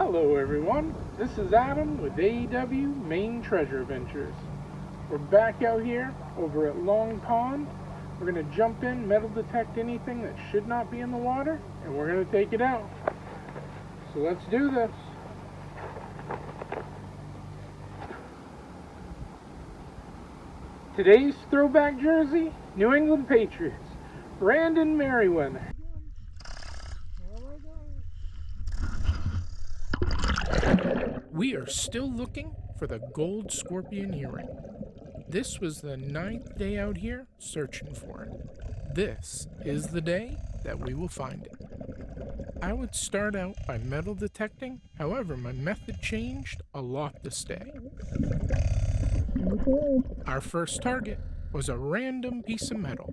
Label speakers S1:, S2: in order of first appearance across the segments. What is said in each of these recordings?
S1: Hello everyone, this is Adam with AEW Maine Treasure Adventures. We're back out here over at Long Pond. We're going to jump in, metal detect anything that should not be in the water, and we're going to take it out. So let's do this. Today's throwback jersey, New England Patriots, Brandon Merriweather. We are still looking for the gold scorpion earring. This was the 9th day out here searching for it. This is the day that we will find it. I would start out by metal detecting, however my method changed a lot this day. Our first target was a random piece of metal.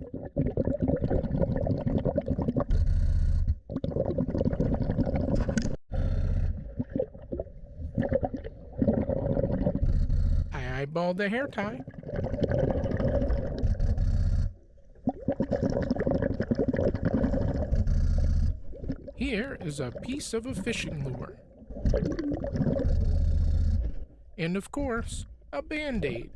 S1: I eyeballed the hair tie. Here is a piece of a fishing lure. And of course, a Band-Aid.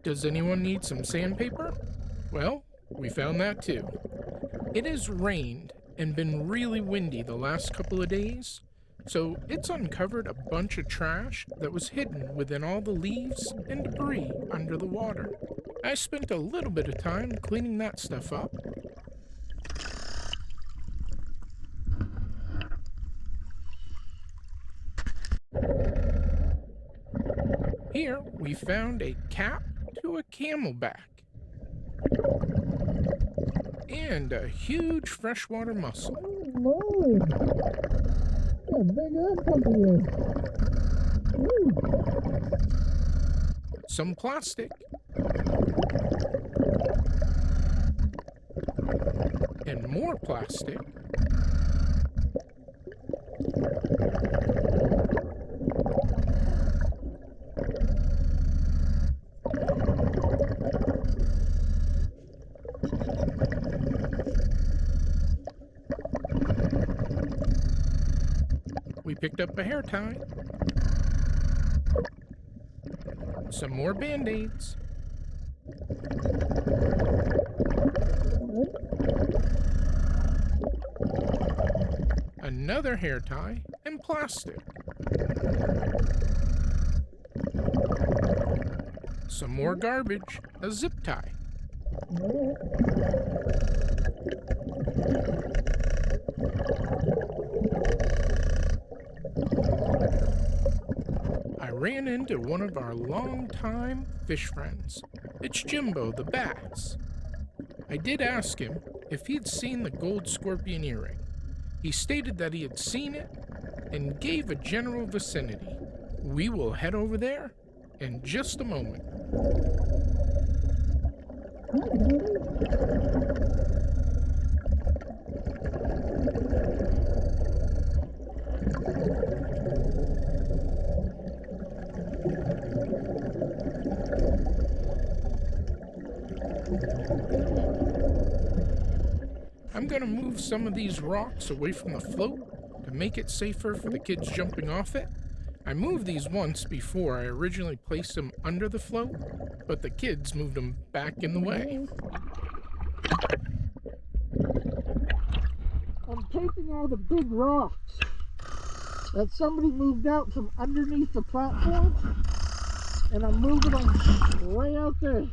S1: Does anyone need some sandpaper? Well, we found that too. It has rained and been really windy the last couple of days, so it's uncovered a bunch of trash that was hidden within all the leaves and debris under the water. I spent a little bit of time cleaning that stuff up. Here we found a cap to a camelback and a huge freshwater mussel.
S2: Oh, a big egg company.
S1: Some plastic and more plastic. We picked up a hair tie, some more Band-Aids, another hair tie, and plastic. Some more garbage, a zip tie. I ran into one of our longtime fish friends. It's Jimbo the Bass. I did ask him if he'd seen the gold scorpion earring. He stated that he had seen it and gave a general vicinity. We will head over there in just a moment. I'm going to move some of these rocks away from the float to make it safer for the kids jumping off it. I moved these once before. I originally placed them under the float, but the kids moved them back in the way.
S2: I'm taking all the big rocks that somebody moved out from underneath the platform, and I'm moving them way out there.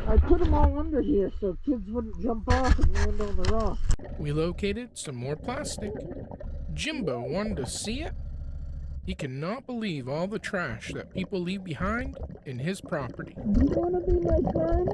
S2: I put them all under here so kids wouldn't jump off and land on the rock.
S1: We located some more plastic. Jimbo wanted to see it. He cannot believe all the trash that people leave behind in his property.
S2: Do you want to be my friend?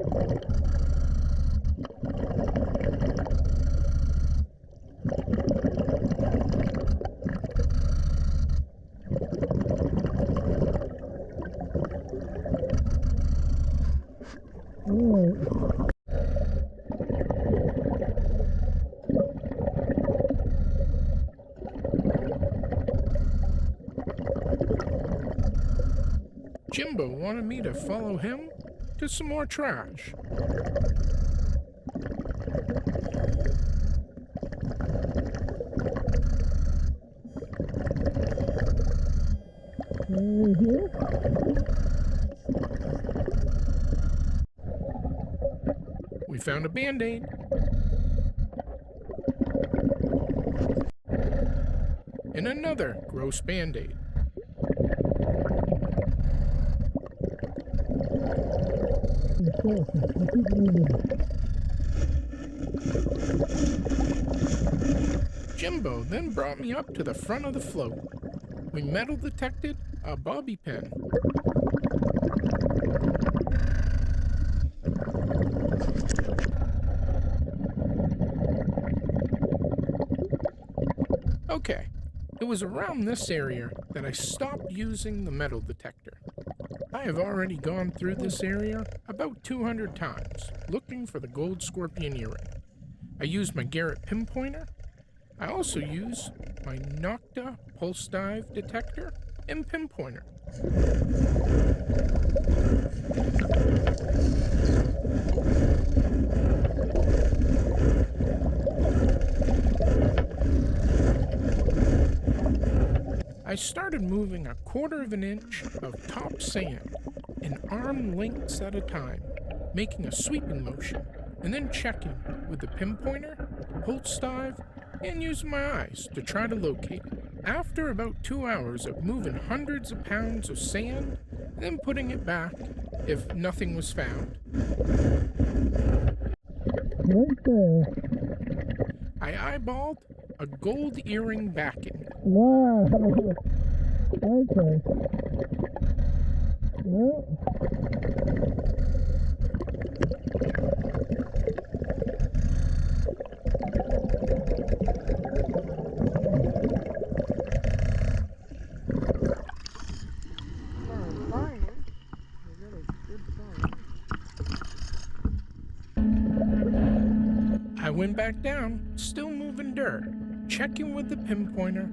S1: Jimbo wanted me to follow him to some more trash.
S2: Here.
S1: We found a Band-Aid. And another gross Band-Aid. Jimbo then brought me up to the front of the float. We metal detected a bobby pin. Okay, it was around this area that I stopped using the metal detector. I have already gone through this area about 200 times, looking for the gold scorpion earring. I used my Garrett pinpointer. I also use my Nocta pulse dive detector and pinpointer. I started moving 1/4 of an inch of top sand, an arm lengths at a time, making a sweeping motion, and then checking with the pinpointer, pulse dive, and using my eyes to try to locate it. After about 2 hours of moving hundreds of pounds of sand, then putting it back if nothing was found,
S2: Right there.
S1: I eyeballed a gold earring backing.
S2: Wow. Okay. Well.
S1: I went back down, still moving dirt, checking with the pinpointer.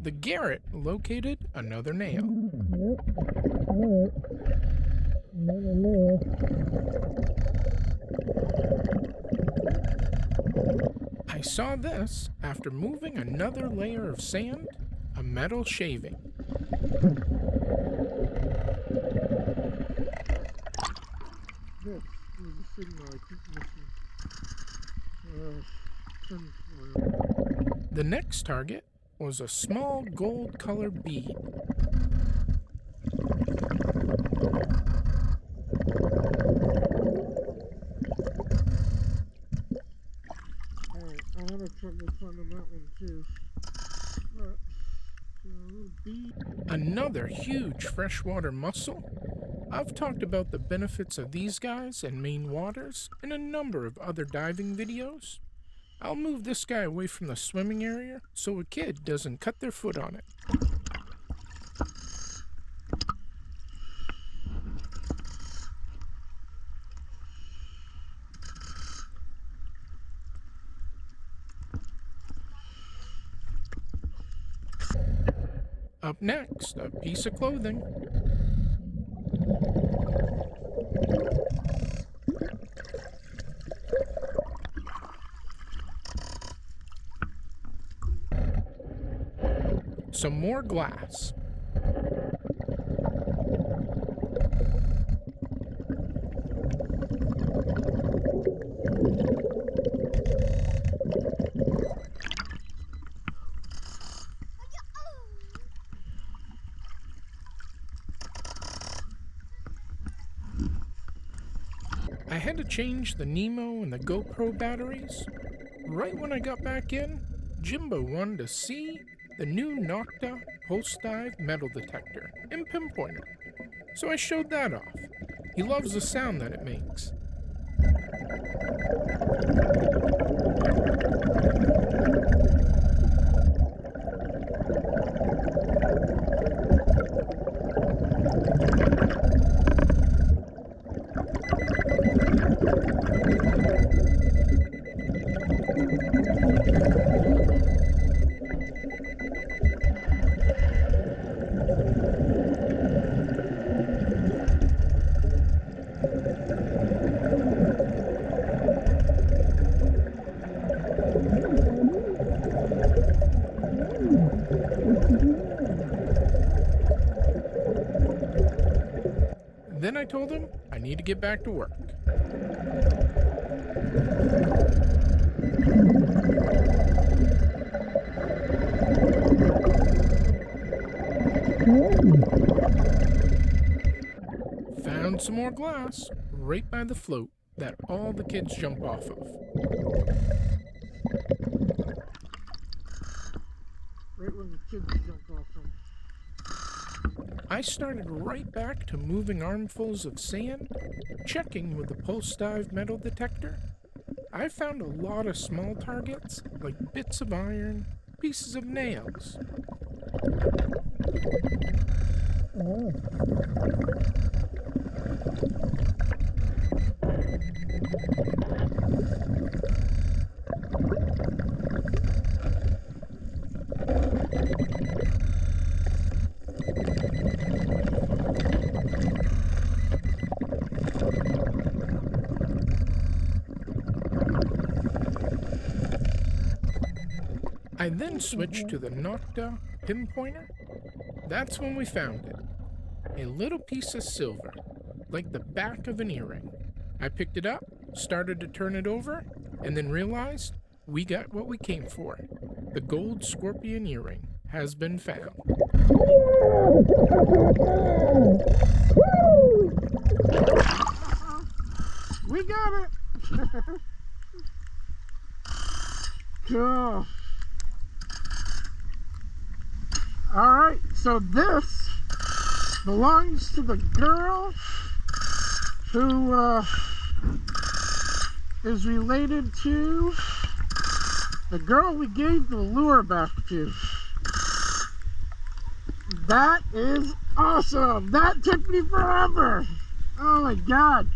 S1: The Garrett located another nail.
S2: Yep. Alright. Another nail.
S1: I saw this after moving another layer of sand, a metal shaving.
S2: This is the signal I keep missing.
S1: The next target was a small gold-colored bead.
S2: Alright, I had a trouble finding that one too. Alright, so a little bead.
S1: Another huge freshwater mussel. I've talked about the benefits of these guys in Maine waters in a number of other diving videos. I'll move this guy away from the swimming area so a kid doesn't cut their foot on it. Up next, a piece of clothing. Some more glass. I had to change the Nemo and the GoPro batteries. Right when I got back in, Jimbo wanted to see the new Nocta pulse dive metal detector and pinpointer, so I showed that off. He loves the sound that it makes. Then I told him I need to get back to work. Found some more glass right by the float that all the kids jump off of.
S2: Right when the kids jump off them.
S1: I started right back to moving armfuls of sand, checking with the pulse dive metal detector. I found a lot of small targets like bits of iron, pieces of nails.
S2: Oh.
S1: I then switched to the Nocta pinpointer. That's when we found it. A little piece of silver, like the back of an earring. I picked it up, started to turn it over, and then realized we got what we came for. The gold scorpion earring has been found.
S2: We got it! Cool. Alright, so this belongs to the girl who is related to the girl we gave the lure back to. That is awesome! That took me forever! Oh my god!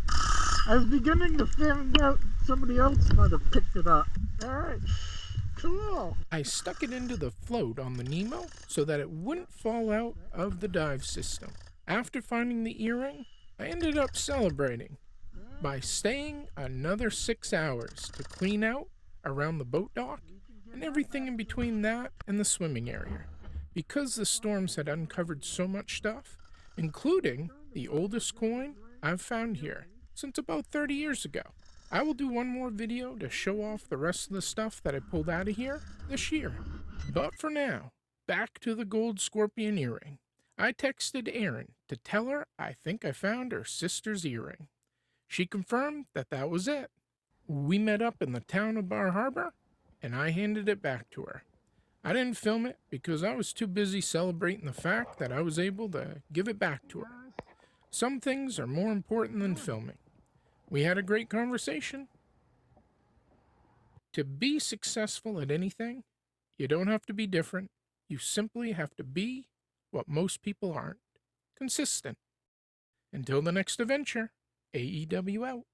S2: I was beginning to find out somebody else might have picked it up. Alright. Cool.
S1: I stuck it into the float on the Nemo so that it wouldn't fall out of the dive system. After finding the earring, I ended up celebrating by staying another 6 hours to clean out around the boat dock and everything in between that and the swimming area. Because the storms had uncovered so much stuff, including the oldest coin I've found here since about 30 years ago. I will do one more video to show off the rest of the stuff that I pulled out of here this year. But for now, back to the gold scorpion earring. I texted Erin to tell her I think I found her sister's earring. She confirmed that that was it. We met up in the town of Bar Harbor, and I handed it back to her. I didn't film it because I was too busy celebrating the fact that I was able to give it back to her. Some things are more important than filming. We had a great conversation. To be successful at anything, you don't have to be different. You simply have to be what most people aren't. Consistent. Until the next adventure, AEW out.